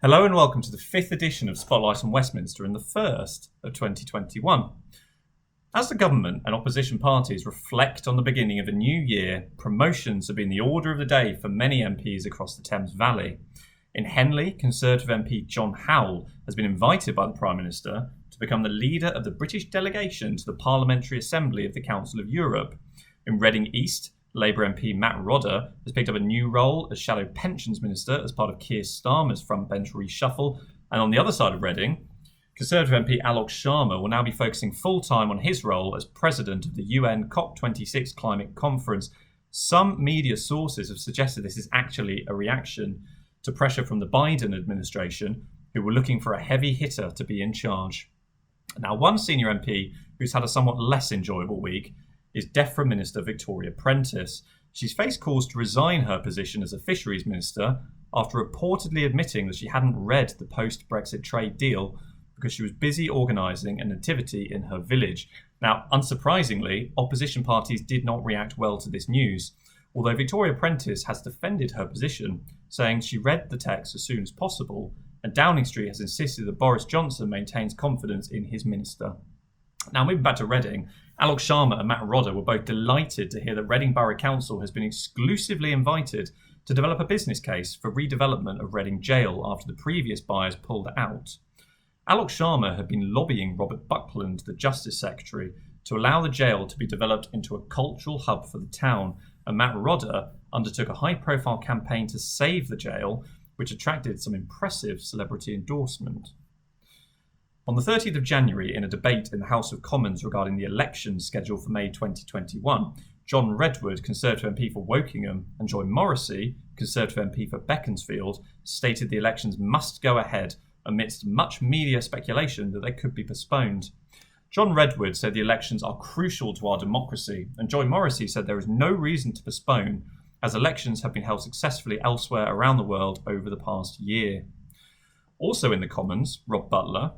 Hello and welcome to the 5th edition of Spotlight on Westminster and the first of 2021. As the government and opposition parties reflect on the beginning of a new year, promotions have been the order of the day for many MPs across the Thames Valley. In Henley, Conservative MP John Howell has been invited by the Prime Minister to become the leader of the British delegation to the Parliamentary Assembly of the Council of Europe. In Reading East, Labour MP Matt Rodda has picked up a new role as Shadow Pensions Minister as part of Keir Starmer's frontbench reshuffle. And on the other side of Reading, Conservative MP Alok Sharma will now be focusing full-time on his role as President of the UN COP26 Climate Conference. Some media sources have suggested this is actually a reaction to pressure from the Biden administration, who were looking for a heavy hitter to be in charge. Now, one senior MP who's had a somewhat less enjoyable week is DEFRA Minister Victoria Prentice. She's faced calls to resign her position as a fisheries minister after reportedly admitting that she hadn't read the post-Brexit trade deal because she was busy organising a nativity in her village. Now, unsurprisingly, opposition parties did not react well to this news, although Victoria Prentice has defended her position, saying she read the text as soon as possible, and Downing Street has insisted that Boris Johnson maintains confidence in his minister. Now, moving back to Reading, Alok Sharma and Matt Rodda were both delighted to hear that Reading Borough Council has been exclusively invited to develop a business case for redevelopment of Reading Jail after the previous buyers pulled out. Alok Sharma had been lobbying Robert Buckland, the Justice Secretary, to allow the jail to be developed into a cultural hub for the town, and Matt Rodda undertook a high-profile campaign to save the jail, which attracted some impressive celebrity endorsement. On the 30th of January, in a debate in the House of Commons regarding the elections scheduled for May 2021, John Redwood, Conservative MP for Wokingham, and Joy Morrissey, Conservative MP for Beaconsfield, stated the elections must go ahead amidst much media speculation that they could be postponed. John Redwood said the elections are crucial to our democracy, and Joy Morrissey said there is no reason to postpone, as elections have been held successfully elsewhere around the world over the past year. Also in the Commons, Rob Butler,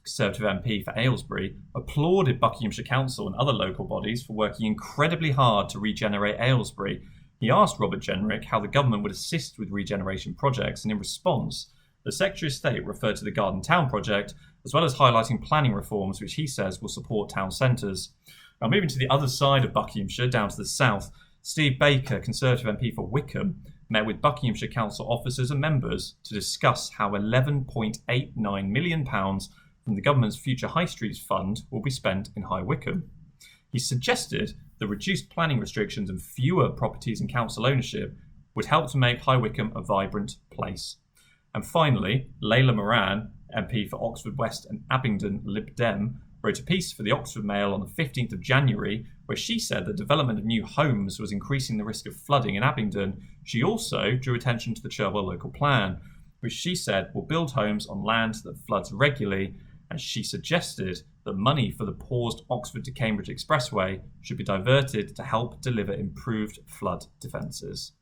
Conservative MP for Aylesbury, applauded Buckinghamshire Council and other local bodies for working incredibly hard to regenerate Aylesbury. He asked Robert Jenrick how the government would assist with regeneration projects, and in response, the Secretary of State referred to the Garden Town project, as well as highlighting planning reforms which he says will support town centres. Now, moving to the other side of Buckinghamshire, down to the south, Steve Baker, Conservative MP for Wickham, met with Buckinghamshire Council officers and members to discuss how £11.89 million from the government's Future High Streets Fund will be spent in High Wycombe. He suggested that reduced planning restrictions and fewer properties in council ownership would help to make High Wycombe a vibrant place. And finally, Layla Moran, MP for Oxford West and Abingdon Lib Dem, wrote a piece for the Oxford Mail on the 15th of January where she said that development of new homes was increasing the risk of flooding in Abingdon. She also drew attention to the Cherwell local plan, which she said will build homes on land that floods regularly, and she suggested that money for the paused Oxford to Cambridge Expressway should be diverted to help deliver improved flood defences.